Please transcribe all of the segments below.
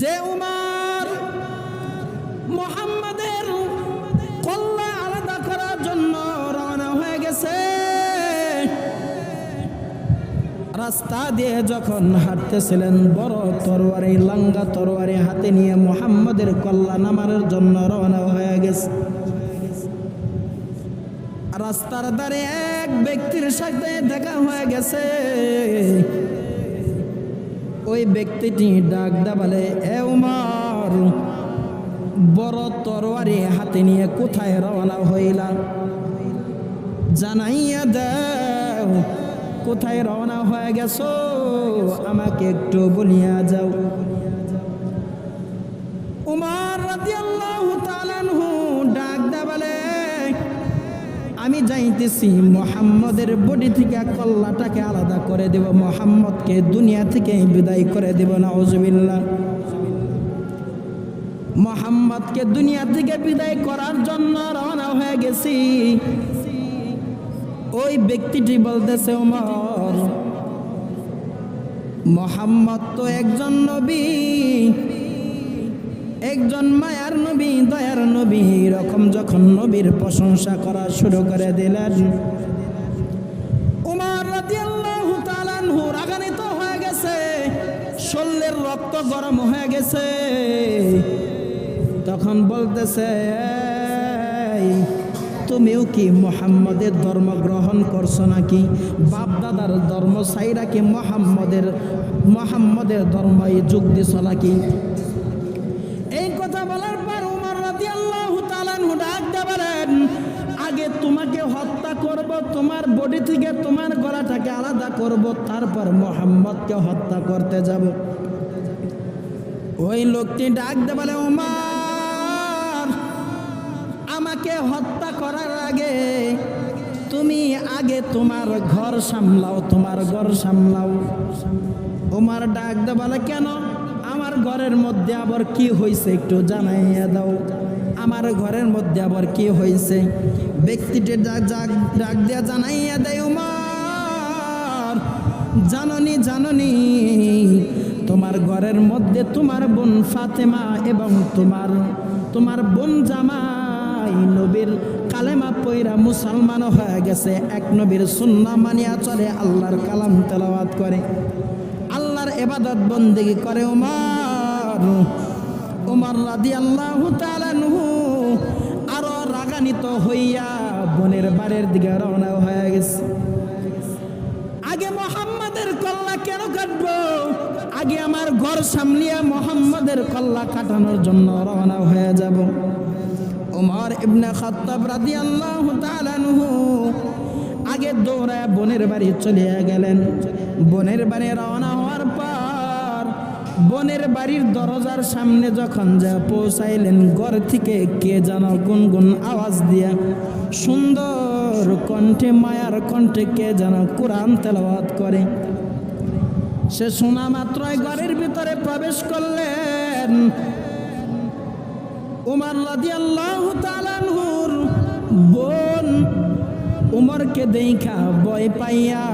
যে উমর মুহাম্মাদের কল্লা আলাদা করার জন্য রওনা হয়ে গেছে। রাস্তা দিয়ে যখন হাঁটতেছিলেন, বড় তরবারি, লাঙ্গা তরবারি হাতে নিয়ে মুহাম্মাদের কল্লা নামানোর জন্য রওনা হয়ে গেছে। রাস্তার ধারে এক ব্যক্তির সাথে দেখা হয়ে গেছে। ওই ব্যক্তিটি ডাক দেয়া বলে, এ উমর, বড় তরবারি হাতে নিয়ে কোথায় রওনা হইলা? জানাইয়া দাও, কোথায় রওনা হয়ে গেছো, আমাকে একটু বলিয়া যাও। উমর রাদিয়াল্লাহু তাআলা আনহু ডাক দেয়া বলে, আমি যাইতেছি মুহাম্মদের বডি থেকে কল্লাটাকে আলাদা করে দেব, মুহাম্মদকে দুনিয়া থেকে বিদায় করে দেব। নাউজুবিল্লাহ। মুহাম্মদকে দুনিয়া থেকে বিদায় করার জন্য রওনা হয়ে গেছি। ওই ব্যক্তিটি বলতেছে, ওমর, মুহাম্মদ তো একজন নবী, একজন মায়ার নবী, দয়ার নবী। এরকম যখন নবীর প্রশংসা করা শুরু করে দিলেন, উমর রাদিয়াল্লাহু তাআলা আনহু রাগান্বিত হয়ে গেছে, শরীরের রক্ত গরম হয়ে গেছে। তখন বলতেছে, তুমিও কি মুহাম্মদের ধর্ম গ্রহণ করছো নাকি? বাপ দাদার ধর্ম সাইরা কি মুহাম্মদের ধর্মে যোগ দিছ নাকি? এই কথা বলার পর উমর রাদিয়াল্লাহু তাআলা আনহু ডাক দিয়ে বলেন, আগে তোমাকে হত্যা করব, তোমার বডি থেকে তোমার গলাটাকে আলাদা করব, তারপর মুহাম্মদকে হত্যা করতে যাব। ওই লোকটি ডাক দিয়ে বলে, উমর, আমাকে হত্যা করার আগে তুমি আগে তোমার ঘর সামলাও, তোমার ঘর সামলাও। উমর ডাক দিয়ে বলে, কেন? আমার ঘরের মধ্যে আবার কি হয়েছে একটু জানাইয়া দাও, আমার ঘরের মধ্যে আবার কি হয়েছে? ব্যক্তিটি ডাক দিয়া জানাইয়া দেয়, উমর, জাননি তোমার ঘরের মধ্যে তোমার বোন ফাতেমা এবং তোমার বোন জামাই নবীর কালেমা পয়রা মুসলমান হয়ে গেছে, এক নবীর সুন্নাহ মানিয়া চলে, আল্লাহর কালাম তেলাওয়াত করে, আল্লাহর ইবাদত বন্দেগী করে। উমর রাদিয়াল্লাহু তাআলা আনহু আরো রাগান্বিত হইয়া বোনের বাড়ির দিকে রওনা হয়ে গেছে। আগে মুহাম্মাদের কল্লা কেন কাটবো? আগে আমার ঘর সামলিয়া মুহাম্মাদের কল্লা কাটানোর জন্য রওনা হয়ে যাব। উমর ইবনে খাত্তাব রাদিয়াল্লাহু তাআলা আনহু আগে দৌড়ায় বোনের বাড়ি চলে গেলেন। বোনের বাড়ি রওনা হওয়ার পর বোনের বাড়ির দরজার সামনে যখন যা পৌঁছাইলেন, ঘর থেকে কে যেন গুনগুন আওয়াজ দিয়া সুন্দর কণ্ঠে, মায়ার কণ্ঠে কে যেন কোরআন তেলাওয়াত করে। সে শোনা মাত্রই ঘরের ভিতরে প্রবেশ করলেন। উমর রাদিয়াল্লাহু তাআলা আনহুর বোন উমরকে দেখা ভয় পাইয়া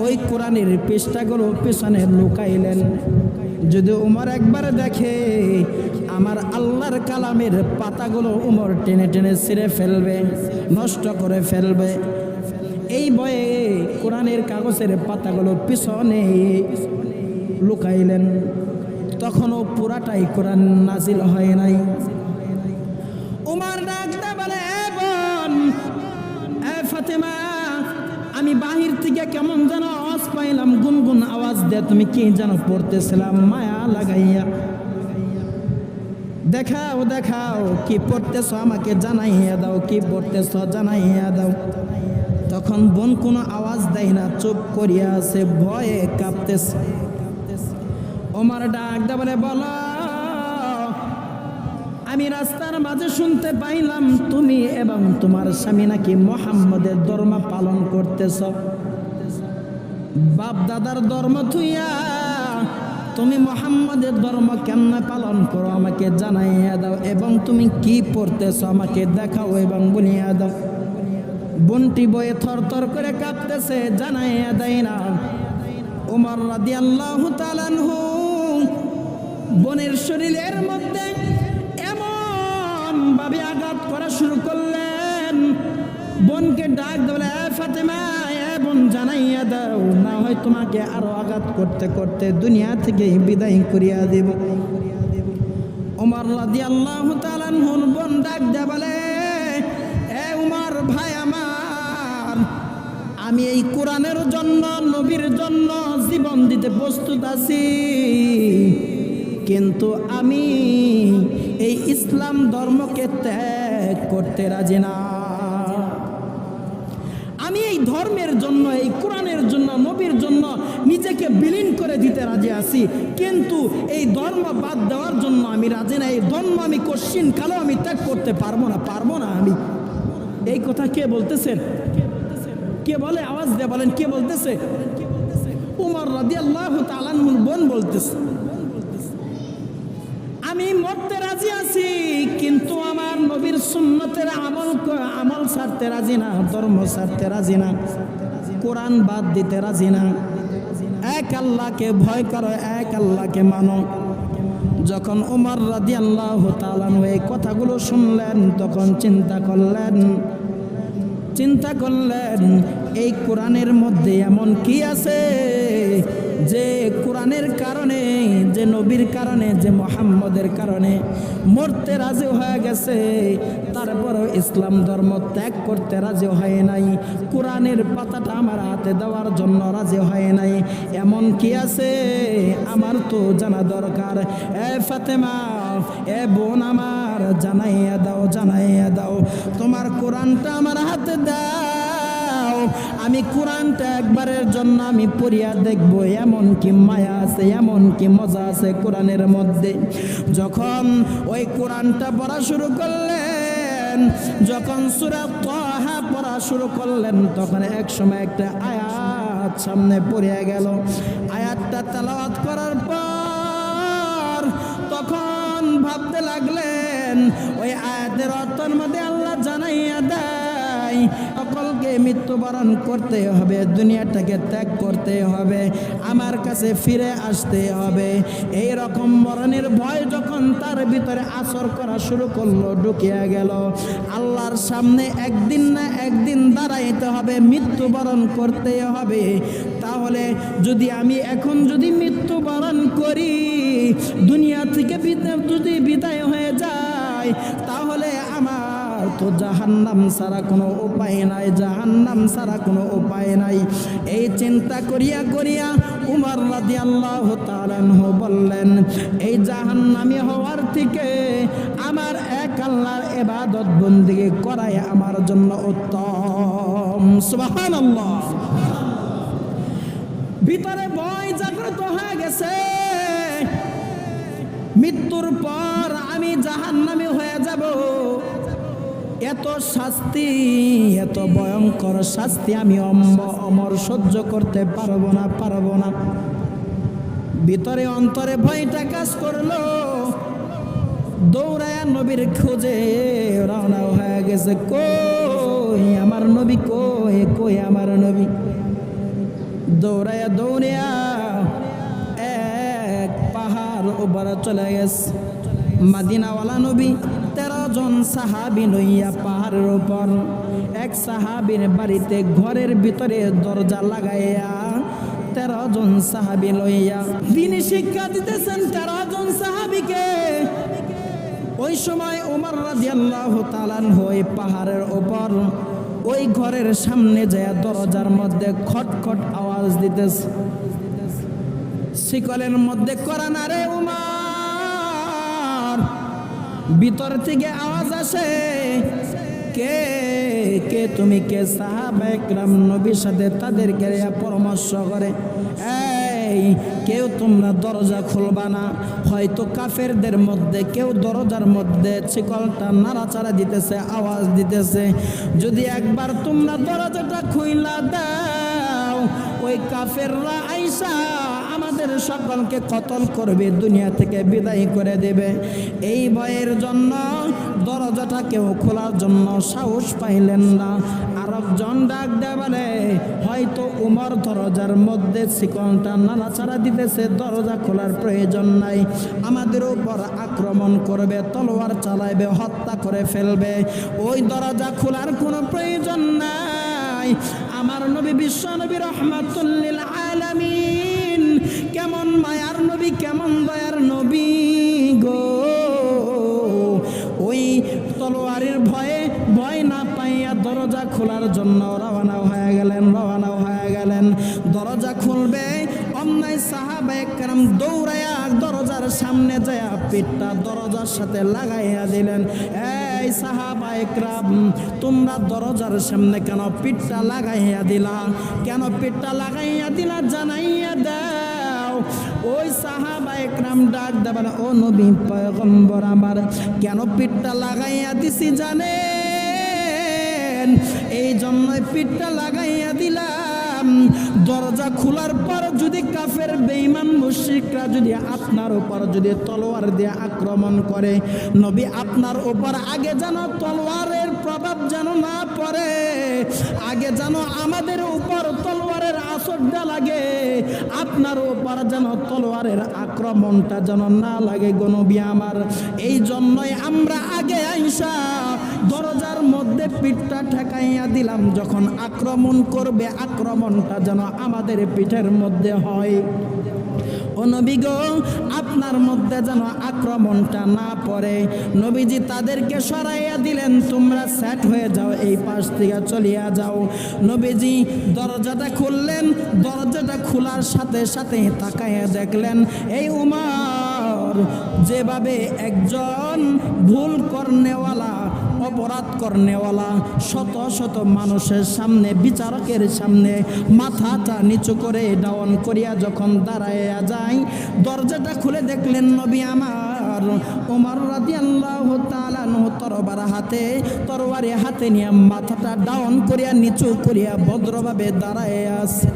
ওই কোরআনের পৃষ্ঠাগুলো পেছনে লুকাইলেন। যদি উমর একবার দেখে, আমার আল্লাহর কালামের পাতাগুলো উমর টেনে টেনে ছিঁড়ে ফেলবে, নষ্ট করে ফেলবে। এই ভয়ে কোরআনের কাগজের পাতাগুলো পিছনে লুকাইলেন। তখনও পুরাটাই কোরআন নাজিল হয় নাই। উমর ডাকতে বলে, এ বোন, এ ফাতেমা, আমি বাহির থেকে কেমন যেন আওয়াজ পাইলাম, গুনগুন আওয়াজ দিয়ে তুমি কি যেন পড়তেছিলাম, মায়া লাগাইয়া। দেখাও কি পড়তেছ, আমাকে জানাইয়া দাও, কি পড়তেছ জানাইয়া দাও। তখন বোন কোনো আওয়াজ দেয় না, চুপ করিয়া আছে, ভয়ে কাঁপতেছে। ওমর ডাক দিয়ে বলে, বলো, আমি রাস্তার মাঝে শুনতে পাইলাম তুমি এবং তোমার স্বামী নাকি মুহাম্মদের ধর্ম পালন করতেছ। বাপ দাদার ধর্ম থুইয়া তুমি মুহাম্মদের ধর্ম কেমনে পালন করো, আমাকে জানাইয়া দাও, এবং তুমি কি পড়তেছ আমাকে দেখাও এবং বলিয়া দাও। বোনটি বয়ে থরথর করে কাঁপতেছে, জানাইয়া দেয় না। উমর রাদিয়াল্লাহু তাআলা আনহু বোনের শরীরের মধ্যে এমন ভাবে আঘাত করা শুরু করলেন, বোনকে ডাক দিলে, ফাতেমা এ বোন জানাইয়া দাও, না হয় তোমাকে আরো আঘাত করতে করতে দুনিয়া থেকে বিদায় করিয়া দেব। ওমর রাদিয়াল্লাহু তাআলা আনহুর বোন ডাক দিয়ে বলে, এ উমর ভাই আমার, আমি এই কোরআনের জন্য, নবীর জন্য জীবন দিতে প্রস্তুত আছি, কিন্তু আমি এই ইসলাম ধর্মকে ত্যাগ করতে রাজি না। আমি এই ধর্মের জন্য, এই কোরআনের জন্য, নবীর জন্য নিজেকে বিলীন করে দিতে রাজি আছি, কিন্তু এই ধর্ম বাদ দেওয়ার জন্য আমি রাজি না। এই ধর্ম আমি কশিন কালো আমি ত্যাগ করতে পারবো না আমি। এই কথা কে বলতেছেন? কে বলে? আওয়াজ দিয়ে বলেন, কে বলতেছে? উমর রাদিয়াল্লাহু তাআলা আনহুর বোন বলতেছে, আমি মরতে রাজি আছি, কিন্তু আমার নবীর সুন্নতের আমল ছাড়তে রাজি না, ধর্ম ছাড়তে রাজি না, কোরআন বাদ দিতে রাজি না। এক আল্লাহকে ভয় করো, এক আল্লাহকে মানো। যখন উমর রাদিয়াল্লাহু তাআলা আনহু এই কথাগুলো শুনলেন, তখন চিন্তা করলেন এই কোরআনের মধ্যে এমন কি আছে যে কোরআনের কারণে, যে নবীর কারণে, যে মুহাম্মদের কারণে মরতে রাজি হয়ে গেছে, তারপরও ইসলাম ধর্ম ত্যাগ করতে রাজি হয় নাই, কোরআনের পাতাটা আমার হাতে দেওয়ার জন্য রাজি হয় নাই। এমন কি আছে আমার তো জানা দরকার। এ ফাতেমা, এ বোন আমার, জানাইয়া দাও তোমার কোরআনটা আমার হাতে দাও, আমি কোরআনটা একবারের জন্য আমি পড়িয়া দেখব এমন কি মায়া আছে, এমন কি মজা আছে কোরআনের মধ্যে। যখন ওই কোরআনটা পড়া শুরু করলেন, যখন সূরা তাহা পড়া শুরু করলেন, তখন এক সময় একটা আয়াত সামনে পড়িয়া গেল। আয়াতটা তেলাওয়াত করার পর তখন ভাবতে লাগলেন, ওই আয়াতের অর্থের মধ্যে আল্লাহ জানাইয়া দেয় সকলকে মৃত্যুবরণ করতে হবে, দুনিয়াটাকে ত্যাগ করতে হবে, আমার কাছে ফিরে আসতে হবে। এই রকম মরণের ভয় যখন তার ভিতরে আসর করা শুরু করলো, ঢুকিয়া গেল, আল্লাহর সামনে একদিন না একদিন দাঁড়াইতে হবে, মৃত্যুবরণ করতে হবে। তাহলে যদি আমি এখন যদি মৃত্যুবরণ করি, দুনিয়া থেকে যদি বিদায় হয়ে যায়, তাহলে আমার তো জাহান্নাম ছাড়া কোনো উপায় নাই, জাহান্নাম ছাড়া কোনো উপায় নাই। এই চিন্তা করিয়া উমর রাদিয়াল্লাহু তাআলা আনহু বললেন, এই জাহান্নামী হওয়ার থেকে আমার এক আল্লাহর ইবাদত বন্দেগী করাই আমার জন্য উত্তম। সুবহানাল্লাহ। ভিতরে ভয় জাগ্রত হয়ে গেছে, মৃত্যুর পর আমি জাহান্নামী হয়ে যাব, এত শাস্তি, এত ভয়ঙ্কর শাস্তি আমি অমর সহ্য করতে পারবো না। ভিতরে অন্তরে ভয়টা কাজ করলো, দৌড়ায় নবীর খোঁজে রওনা হয়ে গেছে। কই আমার নবী, কই আমার নবী। দৌড়াইয়া এক পাহাড় উপরে চলে গেছে। মদিনাওয়ালা নবী 13 জন সাহাবী লইয়া পাহাড়ের উপর, এক সাহাবীর বাড়িতে ঘরের ভিতরে দরজা লাগাইয়া 13 জন সাহাবী লইয়া তিনি শিক্ষা দিতেছেন 13 জন সাহাবীকে। ওই সময় ওমর রাদিয়াল্লাহু তাআলা আনহু ওই পাহাড়ের উপর ওই ঘরের সামনে যায় দরজার মধ্যে খটখট আওয়াজ দিতেছে। শিকলের মধ্যে করা না রে উমর, ভিতর থেকে আওয়াজ আসে, কে কে তুমি? কে? সাহাবায়ে কেরাম নবীর সাথে তাদেরকে পরামর্শ করে, এই কেউ তোমরা দরজা খুলবা না। হয়তো কাফেরদের মধ্যে কেউ দরজার মধ্যে শিকলটা নাড়াচাড়া দিতেছে, আওয়াজ দিতেছে, যদি একবার তোমরা দরজাটা খুইলা দাও, ওই কাফেররা আইসা আমাদের সকলকে কতল করবে, দুনিয়া থেকে বিদায় করে দেবে। এই ভয়ের জন্য দরজাটা কেউ খোলার জন্য সাহস পাইলেন না। আর আরেকজন ডাক দেয়া বলে, হয়তো উমর দরজার মধ্যে শিকলটা নাড়াচাড়া দিতেছে, দরজা খোলার প্রয়োজন নাই, আমাদের উপর আক্রমণ করবে, তলোয়ার চালাইবে, হত্যা করে ফেলবে, ওই দরজা খোলার কোনো প্রয়োজন নাই। আমার নবী বিশ্ব নবী রহমাতুল লিল আলামিন, কেমন মায়ার নবী, কেমন দয়ার নবী গো, ওই তলোয়ারের ভয়ে ভয় না পাইয়া দরজা খোলার জন্য রওনা হয়ে গেলেন। দরজা খুলবে, অন্যায় সাহাবায়ে কেরাম দৌড়াইয়া দরজার সামনে যায় পিঠটা দরজার সাথে লাগাইয়া দিলেন। এই সাহাবায়ে কেরাম, তোমরা দরজার সামনে কেন পিঠটা লাগাইয়া দিলা? কেন পিঠটা লাগাইয়া দিলা জানাইয়া দাও। ওই সাহাবায়ে কেরাম ডাক দেবেন, ও নবী পয়গম্বর আমার, কেন পিঠটা লাগাইয়া দিছি জানেন? এই জন্যই পিঠটা লাগাইয়া দিলাম, দরজা খোলার পর যদি কাফের বেঈমান মুশরিকরা যদি আপনার উপর যদি তলোয়ার দিয়ে আক্রমণ করে, নবী আপনার উপর আগে যেন তলোয়ারের প্রভাব যেন না পড়ে, আগে যেন আমাদের উপর তলোয়ারের আসরটা লাগে, আপনার উপর যেন তলোয়ারের আক্রমণটা যেন না লাগে গো নবী আমার। এই জন্যই আমরা আগে আইসা দরজার মধ্যে পিঠটা ঠেকাইয়া দিলাম, যখন আক্রমণ করবে আক্রমণটা যেন আমাদের পিঠের মধ্যে হয়। ও নবী গো, আপনার মধ্যে যেন আক্রমণটা না পড়ে। নবীজি তাদেরকে সরাইয়া দিলেন, তোমরা সেট হয়ে যাও, এই পাশ থেকে চলিয়া যাও। নবীজি দরজাটা খুললেন, দরজাটা খোলার সাথে সাথে তাকাইয়া দেখলেন এই উমর যেভাবে একজন ভুল করনেওয়ালা, অপরাধ করনেওয়ালা শত শত মানুষের সামনে, বিচারকের সামনে মাথাটা নিচু করে ডাউন করিয়া যখন দাঁড়াইয়া যায়, দরজাটা খুলে দেখলেন নবী আমার ওমর রাদিয়াল্লাহু তাআলা তরবারি হাতে নিয়ে মাথাটা ডাউন করিয়া নিচু করিয়া ভদ্রভাবে দাঁড়াইয়া আছে।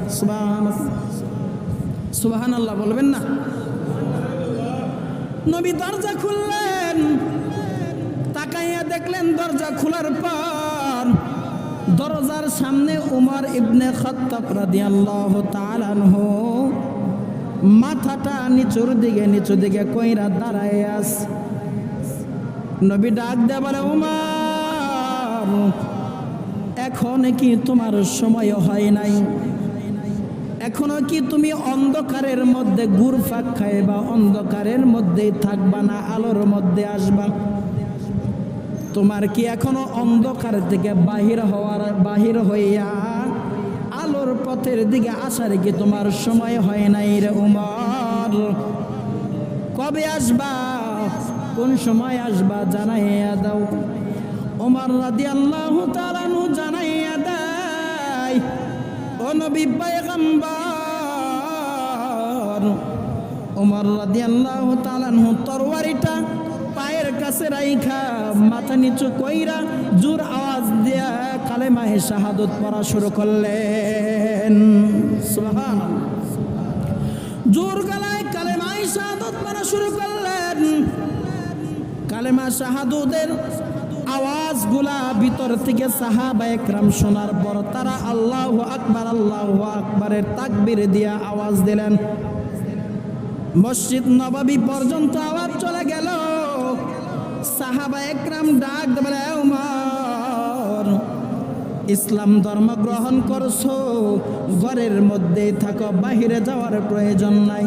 সুবহানাল্লাহ বলবেন না? নবী দরজা খুললেন, তাকাইয়া দেখলেন দরজা খোলার পর দরজার সামনে উমর ইবনে খাত্তাব রাদিয়াল্লাহু তাআলা আনহু মাথাটা নিচু দিকে কইরা দাঁড়ায় আছে। নবী ডাক দেয়া বলে, উমর এখন কি তোমার সময় হয় নাই? এখনো কি তুমি অন্ধকারের মধ্যে ঘুরপাক খাইবা, অন্ধকারের মধ্যেই থাকবা না আলোর মধ্যে আসবা? তোমার কি এখনো অন্ধকার থেকে বাহির হইয়া আলোর পথের দিকে আসার কি তোমার সময় হয় নাই রে উমর? কবে আসবা, কোন সময় আসবা জানাইয়া দাও। ওমর রাদিয়াল্লাহু তাআলা আনহু জানাইয়া দেয়, ও নবী পয়গম্বর। ওমর রাদিয়াল্লাহু তাআলা আনহু তরবারিটা পায়ের কাছে রাইখা মাথা নিচু কইরা জোর আওয়াজ দিয়া কালেমায়ে শাহাদাত পড়া শুরু করলেন। সুবহানাল্লাহ। জোর গলায় কালেমায়ে শাহাদাত পড়া শুরু করলেন। কালেমা শাহাদাতের আওয়াজগুলা ভিতর থেকে সাহাবায়ে কেরাম শোনার পর তারা আল্লাহু আকবারের তাকবীর দিয়া আওয়াজ দিলেন। মসজিদ নববী পর্যন্ত আওয়াজ চলে গেল। সাহাবায়ে কেরাম ডাক বলে, উমর ইসলাম ধর্ম গ্রহণ করছো, ঘরের মধ্যেই থাকো, বাহিরে যাওয়ার প্রয়োজন নাই।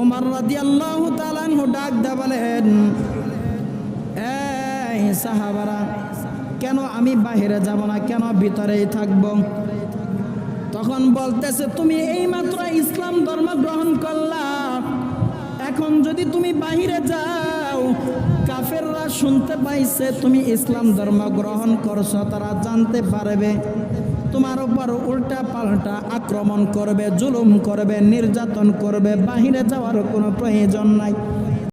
ওমর রাদিয়াল্লাহু তাআলা আনহু ডাক দেয়া বলেন, এই সাহাবারা, কেন আমি বাহিরে যাব না, কেন ভিতরেই থাকব? তখন বলতেছে, তুমি এইমাত্র ইসলাম ধর্ম গ্রহণ করলা, এখন যদি তুমি বাহিরে যাও, কাফেররা শুনতে পাইছে তুমি ইসলাম ধর্ম গ্রহণ করছো, তারা জানতে পারবে, তোমার উপর উল্টা পাল্টা আক্রমণ করবে, জুলুম করবে, নির্যাতন করবে। বাহিরে যাওয়ার কোনো প্রয়োজন নাই।